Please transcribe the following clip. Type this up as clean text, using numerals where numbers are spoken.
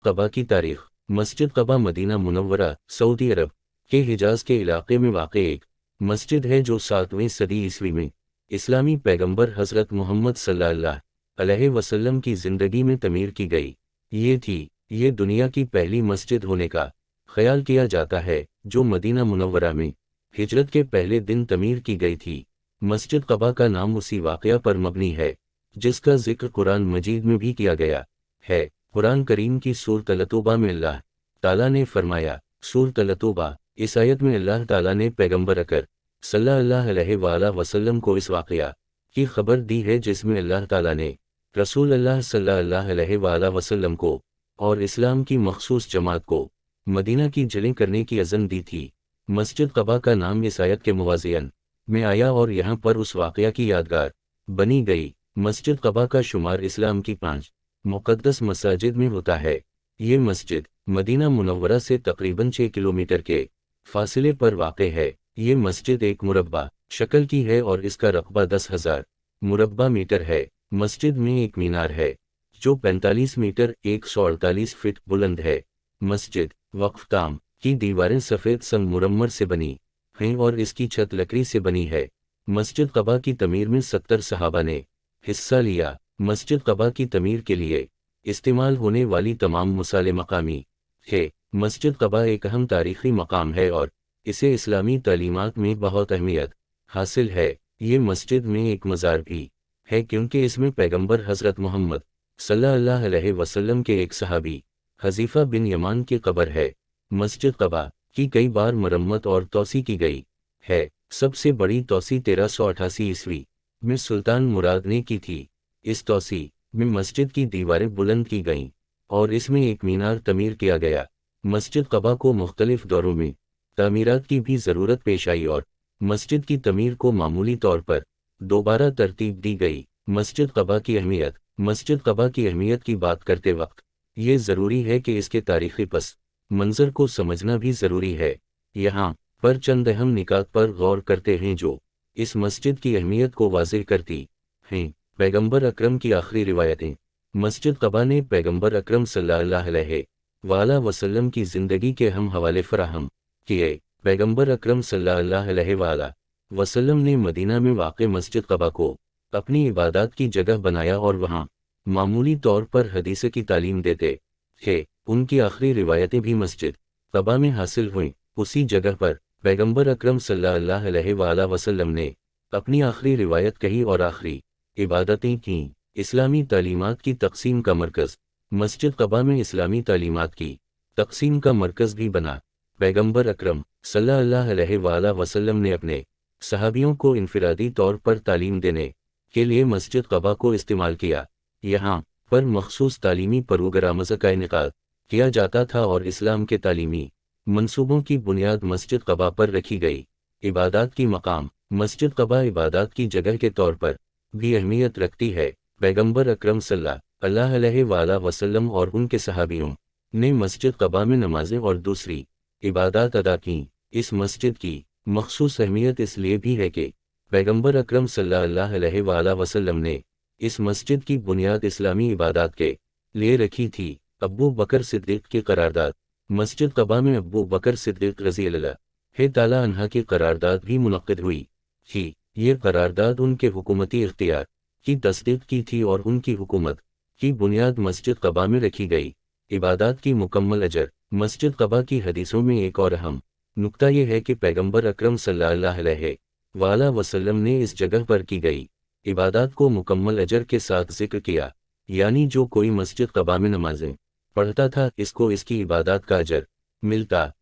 कबा की तारीख। मस्जिद कबा मदीना मुनव्वरा सऊदी अरब के हिजाज के इलाके में वाक़ एक मस्जिद है जो 7वीं सदी ईस्वी में इस्लामी पैगंबर हज़रत मोहम्मद सल्लल्लाहु अलैहि वसल्लम की ज़िंदगी में तमीर की गई। ये दुनिया की पहली मस्जिद होने का ख्याल किया जाता है जो मदीना मुनव्वरा में हिजरत के पहले दिन तमीर की गई थी। मस्जिद कबा का नाम उसी वाक़या पर मबनी है जिसका जिक्र कुरान मजीद में भी किया गया है। कुरान करीम की सूरत अल-तौबा में अल्लाह ताला ने फरमाया, सूरत अल-तौबा, इस आयत में अल्लाह ताला ने पैगंबर अकर सल्लल्लाहु अलैहि वसल्लम को इस वाक़या की खबर दी है जिसमें अल्लाह ताला ने रसूल अल्लाह सल्लल्लाहु अलैहि वसल्लम को और इस्लाम की मखसूस जमात को मदीना की जलें करने की अज़न दी थी। मस्जिद कबा का नाम इस आयत के मुवाज़ियन में आया और यहाँ पर उस वाक़या की यादगार बनी गई। मस्जिद कबा का शुमार इस्लाम की 5 मुक़द्दस मसाजिद में होता है। ये मस्जिद मदीना मुनव्वरा से तकरीबन 6 किलोमीटर के फासले पर वाक़े है। ये मस्जिद एक मुरब्बा शक्ल की है और इसका रकबा 10,000 मुरब्बा मीटर है। मस्जिद में एक मीनार है जो 45 मीटर 148 फीट बुलंद है। मस्जिद वक्फ ताम की दीवारें सफ़ेद संगमरमर से बनी हैं और इसकी छत लकड़ी से बनी है। मस्जिद कबा की तमीर में 70 सहाबा ने हिस्सा लिया। मस्जिद कबा की तमीर के लिए इस्तेमाल होने वाली तमाम मसाले मकामी है। मस्जिद कबा एक अहम तारीख़ी मकाम है और इसे इस्लामी तालीमात में बहुत अहमियत हासिल है। ये मस्जिद में एक मज़ार भी है क्योंकि इसमें पैगंबर हज़रत मोहम्मद सल्लल्लाहु अलैहि वसल्लम के एक सहाबी हज़ीफ़ा बिन यमान की कब्र है। मस्जिद कबा की कई बार मरम्मत और तौसी की गई है। सबसे बड़ी तौसी 1388 ईस्वी में सुल्तान मुराद ने की थी। इस तौसी में मस्जिद की दीवारें बुलंद की गईं और इसमें एक मीनार तमीर किया गया। मस्जिद कबा को मुख्तलिफ दौरों में तामीरात की भी ज़रूरत पेश आई और मस्जिद की तमीर को मामूली तौर पर दोबारा तरतीब दी गई। मस्जिद कबा की अहमियत। मस्जिद कबा की अहमियत की बात करते वक्त ये ज़रूरी है कि इसके तारीख़ी पस मंज़र को समझना भी ज़रूरी है। यहाँ पर चंद अहम निकात पर गौर करते हैं जो इस मस्जिद की अहमियत को वाज़ेह करती हैं। पैगंबर अकरम की आखिरी रिवायतें। मस्जिद कबा ने पैगंबर अकरम सल्लल्लाहु अलैहि वसल्लम की ज़िंदगी के अहम हवाले फराहम किए। पैगंबर अकरम सल्लल्लाहु अलैहि वसल्लम ने मदीना में वाक़े मस्जिद कबा को अपनी इबादत की जगह बनाया और वहाँ मामूली तौर पर हदीस की तालीम देते थे। उनकी आखिरी रिवायतें भी मस्जिद कबा में हासिल हुईं। उसी जगह पर पैगंबर अकरम सल्लल्लाहु अलैहि वसल्लम ने अपनी आखिरी रिवायत कही और आखिरी इबादतें कीं। इस्लामी तालीमात की तक़सीम का मरकज़। मस्जिद कबा में इस्लामी तालीमात की तक़सीम का मरकज़ भी बना। पैगंबर अकरम सल्लल्लाहु अलैहि वसल्लम ने अपने सहाबियों को इनफिरादी तौर पर तालीम देने के लिए मस्जिद कबा को इस्तेमाल किया। यहाँ पर मखसूस तालीमी प्रोग्राम्स का इनेकाद किया जाता था और इस्लाम के तालीमी मंसूबों की बुनियाद मस्जिद कबा पर रखी गई। इबादत की मकाम। मस्जिद कबा इबादत की जगह के तौर पर भी अहमियत रखती है। पैगंबर अकरम सल्लल्लाहु अलैहि वसल्लम और उनके सहाबियों ने मस्जिद कबा में नमाजें और दूसरी इबादत अदा की। इस मस्जिद की मखसूस अहमियत इसलिए भी है कि पैगंबर अकरम सल्लल्लाहु अलैहि वसल्लम ने इस मस्जिद की बुनियाद इस्लामी इबादत के लिए रखी थी। अबू बकर सिद्दीक़ की करारदाद। मस्जिद कबा में अबू बकर सिद्दीक़ रज़ियल्लाहु ताला अन्हा की करारदाद भी मुनक़्क़िद हुई थी। ये करारदाद उनके हुकूमती इख्तियार की तस्दीक़ की थी और उनकी हुकूमत की बुनियाद मस्जिद कबा में रखी गई। इबादत की मुकम्मल अजर। मस्जिद कबा की हदीसों में एक और अहम नुक्ता यह है कि पैगंबर अकरम सल्लल्लाहु अलैहि वसल्लम ने इस जगह पर की गई इबादत को मुकम्मल अजर के साथ जिक्र किया। यानी जो कोई मस्जिद कबा में नमाजें पढ़ता था इसको इसकी इबादत का अजर मिलता।